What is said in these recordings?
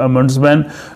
ombudsman,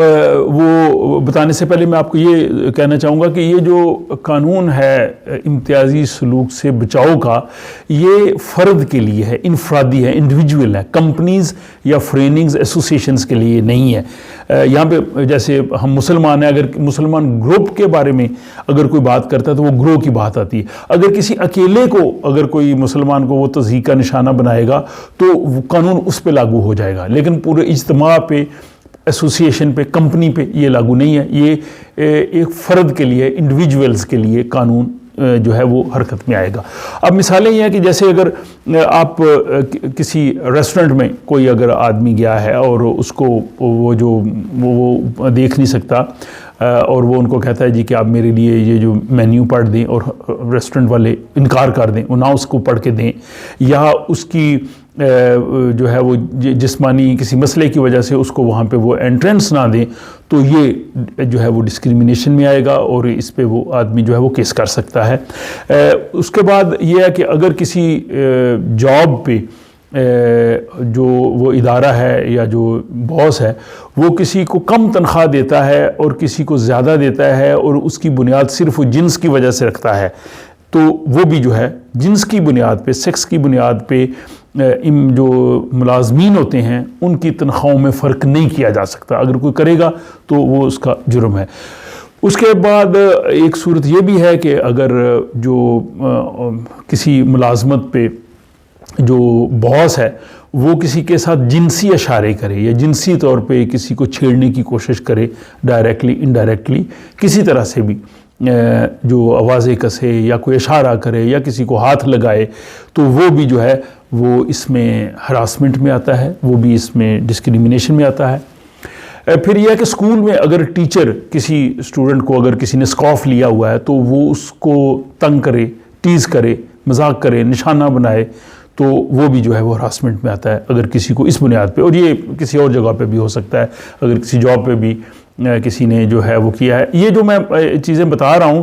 وہ بتانے سے پہلے میں آپ کو یہ کہنا چاہوں گا کہ یہ جو قانون ہے امتیازی سلوک سے بچاؤ کا، یہ فرد کے لیے ہے، انفرادی ہے، انڈیویجول ہے، کمپنیز یا ٹریننگز ایسوسیشنز کے لیے نہیں ہے۔ یہاں پہ جیسے ہم مسلمان ہیں، اگر مسلمان گروپ کے بارے میں اگر کوئی بات کرتا ہے تو وہ گروہ کی بات آتی ہے۔ اگر کسی اکیلے کو، اگر کوئی مسلمان کو وہ تضحیک کا نشانہ بنائے گا تو وہ قانون اس پہ لاگو ہو جائے گا، لیکن پورے اجتماع پہ، ایسوسیشن پہ، کمپنی پہ یہ لاگو نہیں ہے۔ یہ ایک فرد کے لیے، انڈیویجولز کے لیے قانون جو ہے وہ حرکت میں آئے گا۔ اب مثالیں یہ ہیں کہ جیسے اگر آپ کسی ریسٹورنٹ میں کوئی اگر آدمی گیا ہے اور اس کو وہ دیکھ نہیں سکتا اور وہ ان کو کہتا ہے جی کہ آپ میرے لیے یہ جو مینیو پڑھ دیں، اور ریسٹورنٹ والے انکار کر دیں، وہ نہ اس کو پڑھ کے دیں، یا اس کی جو ہے وہ جسمانی کسی مسئلے کی وجہ سے اس کو وہاں پہ وہ انٹرنس نہ دیں، تو یہ جو ہے وہ ڈسکریمنیشن میں آئے گا اور اس پہ وہ آدمی جو ہے وہ کیس کر سکتا ہے۔ اس کے بعد یہ ہے کہ اگر کسی جاب پہ جو وہ ادارہ ہے یا جو باس ہے وہ کسی کو کم تنخواہ دیتا ہے اور کسی کو زیادہ دیتا ہے اور اس کی بنیاد صرف وہ جنس کی وجہ سے رکھتا ہے، تو وہ بھی جو ہے جنس کی بنیاد پہ، سیکس کی بنیاد پہ جو ملازمین ہوتے ہیں ان کی تنخواہوں میں فرق نہیں کیا جا سکتا۔ اگر کوئی کرے گا تو وہ اس کا جرم ہے۔ اس کے بعد ایک صورت یہ بھی ہے کہ اگر جو کسی ملازمت پہ جو باس ہے وہ کسی کے ساتھ جنسی اشارے کرے یا جنسی طور پہ کسی کو چھیڑنے کی کوشش کرے، ڈائریکٹلی انڈائریکٹلی کسی طرح سے بھی، جو آوازیں کسے یا کوئی اشارہ کرے یا کسی کو ہاتھ لگائے، تو وہ بھی جو ہے وہ اس میں ہراسمنٹ میں آتا ہے، وہ بھی اس میں ڈسکریمنیشن میں آتا ہے۔ پھر یہ ہے کہ اسکول میں اگر ٹیچر کسی اسٹوڈنٹ کو اگر کسی نے اسکارف لیا ہوا ہے تو وہ اس کو تنگ کرے، ٹیز کرے، مذاق کرے، نشانہ بنائے، تو وہ بھی جو ہے وہ ہراسمنٹ میں آتا ہے اگر کسی کو اس بنیاد پہ، اور یہ کسی اور جگہ پہ بھی ہو سکتا ہے، اگر کسی جاب پہ بھی کسی نے جو ہے وہ کیا ہے۔ یہ جو میں چیزیں بتا رہا ہوں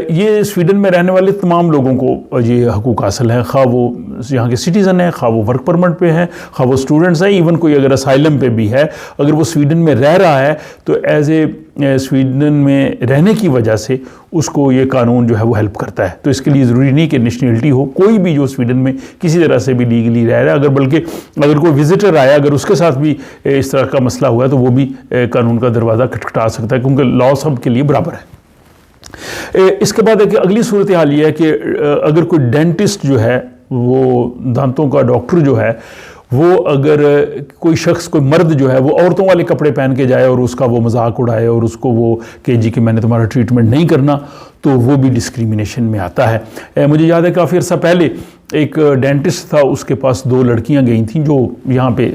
یہ سویڈن میں رہنے والے تمام لوگوں کو یہ حقوق حاصل ہیں، خواہ وہ یہاں کے سٹیزن ہیں، خواہ وہ ورک پرمٹ پہ ہیں، خواہ وہ اسٹوڈنٹس ہیں، ایون کوئی اگر اسائلم پہ بھی ہے، اگر وہ سویڈن میں رہ رہا ہے تو ایز اے سویڈن میں رہنے کی وجہ سے اس کو یہ قانون جو ہے وہ ہیلپ کرتا ہے۔ تو اس کے لیے ضروری نہیں کہ نیشنلٹی ہو، کوئی بھی جو سویڈن میں کسی طرح سے بھی لیگلی رہ رہا ہے، اگر بلکہ اگر کوئی وزٹر آیا اگر اس کے ساتھ بھی اس طرح کا مسئلہ ہوا ہے تو وہ بھی قانون کا دروازہ کھٹکھٹا سکتا ہے، کیونکہ لاء سب کے لیے برابر ہے۔ اس کے بعد ہے کہ اگلی صورتحال یہ ہے کہ اگر کوئی ڈینٹسٹ جو ہے، وہ دانتوں کا ڈاکٹر جو ہے، وہ اگر کوئی شخص، کوئی مرد جو ہے وہ عورتوں والے کپڑے پہن کے جائے اور اس کا وہ مذاق اڑائے اور اس کو وہ کہ جی کہ میں نے تمہارا ٹریٹمنٹ نہیں کرنا، تو وہ بھی ڈسکریمنیشن میں آتا ہے۔ مجھے یاد ہے کافی عرصہ پہلے ایک ڈینٹسٹ تھا، اس کے پاس 2 لڑکیاں گئی تھیں جو یہاں پہ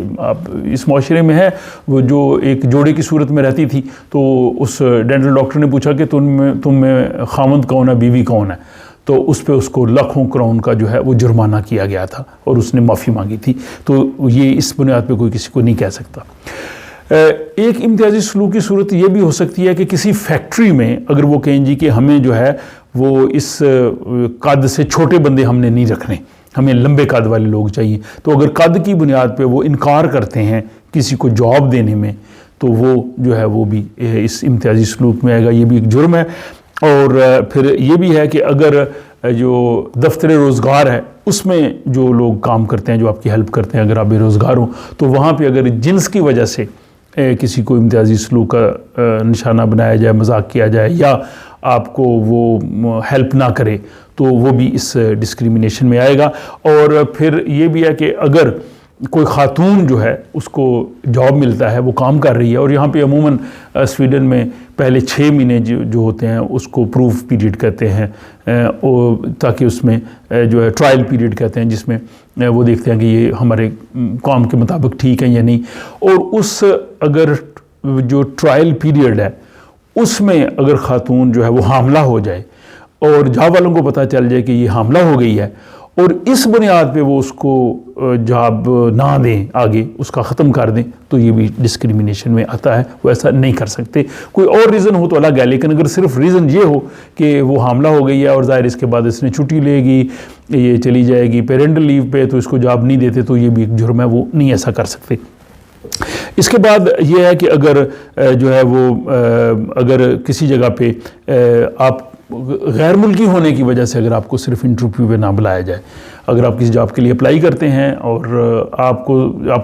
اس معاشرے میں ہے، وہ جو ایک جوڑے کی صورت میں رہتی تھی، تو اس ڈینٹل ڈاکٹر نے پوچھا کہ تم میں خاوند کون ہے، بیوی کون ہے، تو اس پہ اس کو لاکھوں کراؤن کا جو ہے وہ جرمانہ کیا گیا تھا اور اس نے معافی مانگی تھی۔ تو یہ اس بنیاد پہ کوئی کسی کو نہیں کہہ سکتا۔ ایک امتیازی سلوک کی صورت یہ بھی ہو سکتی ہے کہ کسی فیکٹری میں اگر وہ کہیں جی کہ ہمیں جو ہے وہ اس قد سے چھوٹے بندے ہم نے نہیں رکھنے، ہمیں لمبے قد والے لوگ چاہیے، تو اگر قد کی بنیاد پہ وہ انکار کرتے ہیں کسی کو جاب دینے میں، تو وہ جو ہے وہ بھی اس امتیازی سلوک میں آئے گا، یہ بھی ایک جرم ہے۔ اور پھر یہ بھی ہے کہ اگر جو دفتر روزگار ہے اس میں جو لوگ کام کرتے ہیں، جو آپ کی ہیلپ کرتے ہیں، اگر آپ بے روزگار ہوں تو وہاں پہ اگر جنس کی وجہ سے کسی کو امتیازی سلوک کا نشانہ بنایا جائے، مذاق کیا جائے، یا آپ کو وہ ہیلپ نہ کرے، تو وہ بھی اس ڈسکریمنیشن میں آئے گا۔ اور پھر یہ بھی ہے کہ اگر کوئی خاتون جو ہے اس کو جاب ملتا ہے، وہ کام کر رہی ہے، اور یہاں پہ عموماً سویڈن میں پہلے 6 مہینے جو ہوتے ہیں اس کو پروف پیریڈ کہتے ہیں، تاکہ اس میں جو ہے ٹرائل پیریڈ کہتے ہیں، جس میں وہ دیکھتے ہیں کہ یہ ہمارے کام کے مطابق ٹھیک ہے یا نہیں۔ اور اس اگر جو ٹرائل پیریڈ ہے اس میں اگر خاتون جو ہے وہ حاملہ ہو جائے اور جاب والوں کو پتہ چل جائے کہ یہ حاملہ ہو گئی ہے، اور اس بنیاد پہ وہ اس کو جاب نہ دیں، آگے اس کا ختم کر دیں، تو یہ بھی ڈسکریمنیشن میں آتا ہے۔ وہ ایسا نہیں کر سکتے، کوئی اور ریزن ہو تو الگ ہے، لیکن اگر صرف ریزن یہ ہو کہ وہ حاملہ ہو گئی ہے اور ظاہر اس کے بعد اس نے چھٹی لے گی، یہ چلی جائے گی پیرنٹل لیو پہ، تو اس کو جاب نہیں دیتے، تو یہ بھی ایک جرم ہے، وہ نہیں ایسا کر سکتے۔ اس کے بعد یہ ہے کہ اگر جو ہے وہ اگر کسی جگہ پہ آپ غیر ملکی ہونے کی وجہ سے اگر آپ کو صرف انٹرویو پہ نہ بلایا جائے، اگر آپ کسی جاب کے لیے اپلائی کرتے ہیں اور آپ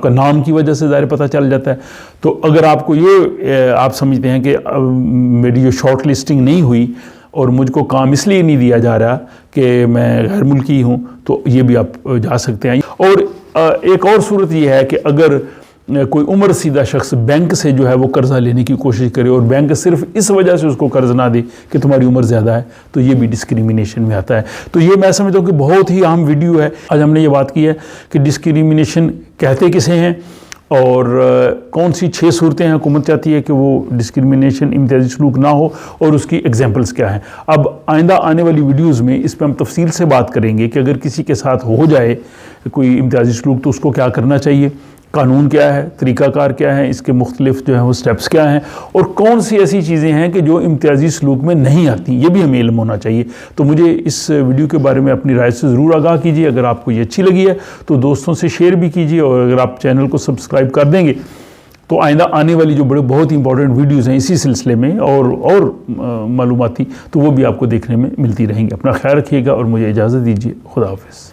کا نام کی وجہ سے ظاہر پتہ چل جاتا ہے، تو اگر آپ کو یہ آپ سمجھتے ہیں کہ میری جو شارٹ لسٹنگ نہیں ہوئی اور مجھ کو کام اس لیے نہیں دیا جا رہا کہ میں غیر ملکی ہوں، تو یہ بھی آپ جا سکتے ہیں۔ اور ایک اور صورت یہ ہے کہ اگر کوئی عمر رسیدہ شخص بینک سے جو ہے وہ قرضہ لینے کی کوشش کرے اور بینک صرف اس وجہ سے اس کو قرض نہ دے کہ تمہاری عمر زیادہ ہے، تو یہ بھی ڈسکریمنیشن میں آتا ہے۔ تو یہ میں سمجھتا ہوں کہ بہت ہی اہم ویڈیو ہے۔ آج ہم نے یہ بات کی ہے کہ ڈسکریمنیشن کہتے کسے ہیں اور کون سی 6 صورتیں ہیں حکومت چاہتی ہے کہ وہ ڈسکریمنیشن امتیازی سلوک نہ ہو، اور اس کی ایگزامپلس کیا ہیں۔ اب آئندہ آنے والی ویڈیوز میں اس پہ ہم تفصیل سے بات کریں گے کہ اگر کسی کے ساتھ ہو جائے کوئی امتیازی سلوک تو اس کو کیا کرنا چاہیے، قانون کیا ہے، طریقہ کار کیا ہے، اس کے مختلف جو ہیں وہ سٹیپس کیا ہیں، اور کون سی ایسی چیزیں ہیں کہ جو امتیازی سلوک میں نہیں آتی، یہ بھی ہمیں علم ہونا چاہیے۔ تو مجھے اس ویڈیو کے بارے میں اپنی رائے سے ضرور آگاہ کیجیے۔ اگر آپ کو یہ اچھی لگی ہے تو دوستوں سے شیئر بھی کیجیے، اور اگر آپ چینل کو سبسکرائب کر دیں گے تو آئندہ آنے والی جو بہت ہی امپورٹنٹ ویڈیوز ہیں اسی سلسلے میں اور معلوماتی، تو وہ بھی آپ کو دیکھنے میں ملتی رہیں گی۔ اپنا خیال رکھیے گا اور مجھے اجازت دیجیے۔ خدا حافظ۔